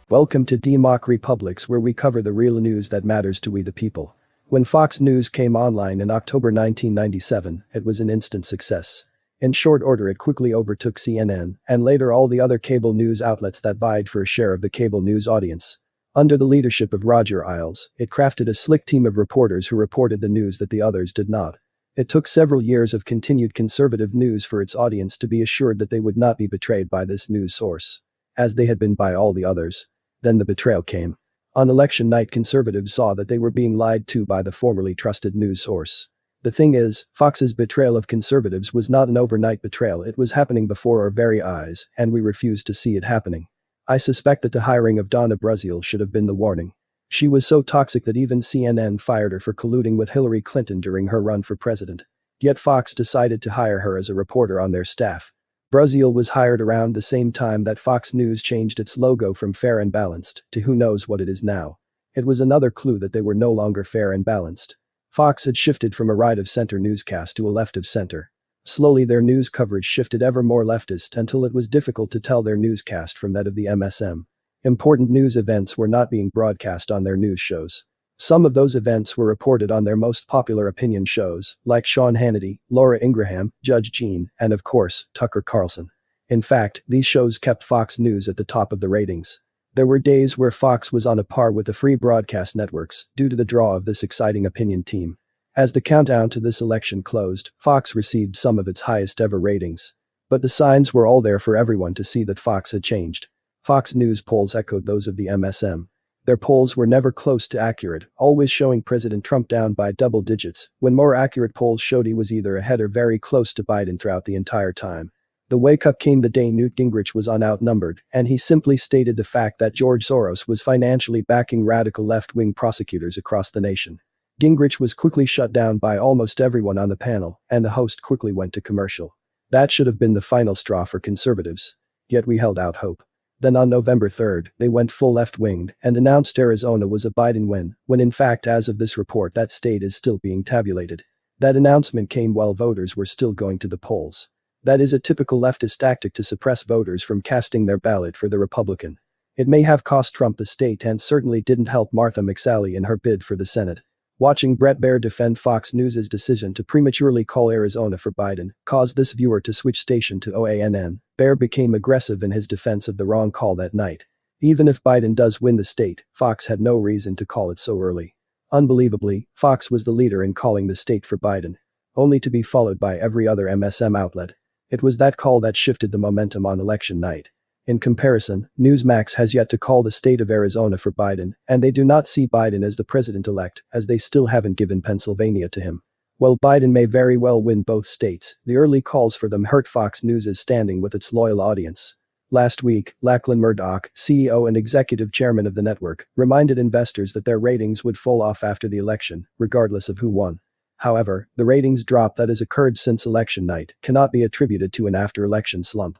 Welcome to DEMOCREPUBLIX, where we cover the real news that matters to we the people. When Fox News came online in October 1997, it was an instant success. In short order it quickly overtook CNN and later all the other cable news outlets that vied for a share of the cable news audience. Under the leadership of Roger Ailes, it crafted a slick team of reporters who reported the news that the others did not. It took several years of continued conservative news for its audience to be assured that they would not be betrayed by this news source, as they had been by all the others. Then the betrayal came. On election night, conservatives saw that they were being lied to by the formerly trusted news source. The thing is, Fox's betrayal of conservatives was not an overnight betrayal. It was happening before our very eyes, and we refused to see it happening. I suspect that the hiring of Donna Brazile should have been the warning. She was so toxic that even CNN fired her for colluding with Hillary Clinton during her run for president. Yet Fox decided to hire her as a reporter on their staff. Brazile was hired around the same time that Fox News changed its logo from Fair and Balanced to who knows what it is now. It was another clue that they were no longer fair and balanced. Fox had shifted from a right-of-center newscast to a left-of-center. Slowly their news coverage shifted ever more leftist until it was difficult to tell their newscast from that of the MSM. Important news events were not being broadcast on their news shows. Some of those events were reported on their most popular opinion shows, like Sean Hannity, Laura Ingraham, Judge Jean, and of course, Tucker Carlson. In fact, these shows kept Fox News at the top of the ratings. There were days where Fox was on a par with the free broadcast networks due to the draw of this exciting opinion team. As the countdown to this election closed, Fox received some of its highest ever ratings. But the signs were all there for everyone to see that Fox had changed. Fox News polls echoed those of the MSM. Their polls were never close to accurate, always showing President Trump down by double digits, when more accurate polls showed he was either ahead or very close to Biden throughout the entire time. The wake-up came the day Newt Gingrich was outnumbered, and he simply stated the fact that George Soros was financially backing radical left-wing prosecutors across the nation. Gingrich was quickly shut down by almost everyone on the panel, and the host quickly went to commercial. That should have been the final straw for conservatives. Yet we held out hope. Then on November 3rd, they went full left-winged and announced Arizona was a Biden win, when in fact as of this report that state is still being tabulated. That announcement came while voters were still going to the polls. That is a typical leftist tactic to suppress voters from casting their ballot for the Republican. It may have cost Trump the state and certainly didn't help Martha McSally in her bid for the Senate. Watching Bret Baier defend Fox News' decision to prematurely call Arizona for Biden caused this viewer to switch station to OANN. Baier became aggressive in his defense of the wrong call that night. Even if Biden does win the state, Fox had no reason to call it so early. Unbelievably, Fox was the leader in calling the state for Biden, only to be followed by every other MSM outlet. It was that call that shifted the momentum on election night. In comparison, Newsmax has yet to call the state of Arizona for Biden, and they do not see Biden as the president-elect, as they still haven't given Pennsylvania to him. While Biden may very well win both states, the early calls for them hurt Fox News' standing with its loyal audience. Last week, Lachlan Murdoch, CEO and executive chairman of the network, reminded investors that their ratings would fall off after the election, regardless of who won. However, the ratings drop that has occurred since election night cannot be attributed to an after-election slump.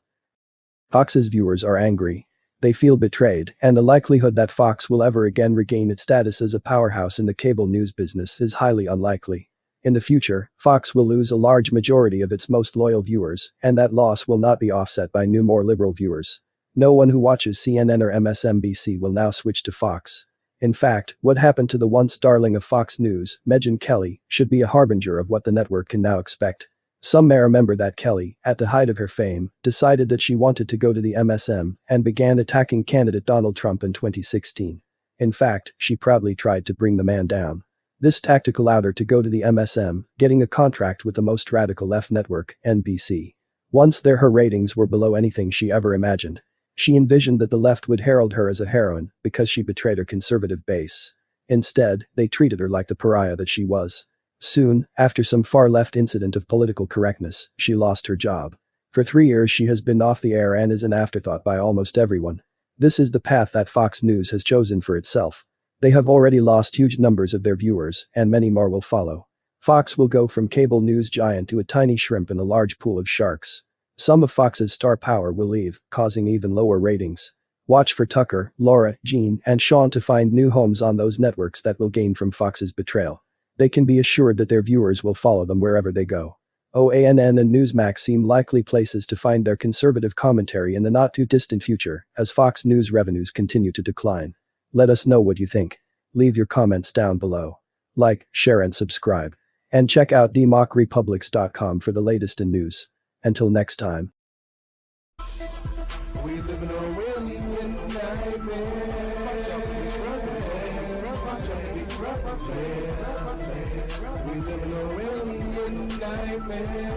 Fox's viewers are angry. They feel betrayed, and the likelihood that Fox will ever again regain its status as a powerhouse in the cable news business is highly unlikely. In the future, Fox will lose a large majority of its most loyal viewers, and that loss will not be offset by new more liberal viewers. No one who watches CNN or MSNBC will now switch to Fox. In fact, what happened to the once darling of Fox News, Megyn Kelly, should be a harbinger of what the network can now expect. Some may remember that Kelly, at the height of her fame, decided that she wanted to go to the MSM and began attacking candidate Donald Trump in 2016. In fact, she proudly tried to bring the man down. This tactic allowed her to go to the MSM, getting a contract with the most radical left network, NBC. Once there, her ratings were below anything she ever imagined. She envisioned that the left would herald her as a heroine because she betrayed her conservative base. Instead, they treated her like the pariah that she was. Soon, after some far-left incident of political correctness, she lost her job. For 3 years she has been off the air and is an afterthought by almost everyone. This is the path that Fox News has chosen for itself. They have already lost huge numbers of their viewers, and many more will follow. Fox will go from cable news giant to a tiny shrimp in a large pool of sharks. Some of Fox's star power will leave, causing even lower ratings. Watch for Tucker, Laura, Jean, and Sean to find new homes on those networks that will gain from Fox's betrayal. They can be assured that their viewers will follow them wherever they go. OANN and Newsmax seem likely places to find their conservative commentary in the not-too-distant future as Fox News revenues continue to decline. Let us know what you think. Leave your comments down below. Like, share and subscribe. And check out DEMOCREPUBLIX.com for the latest in news. Until next time. We live in a alien nightmare. We live in a alien nightmare.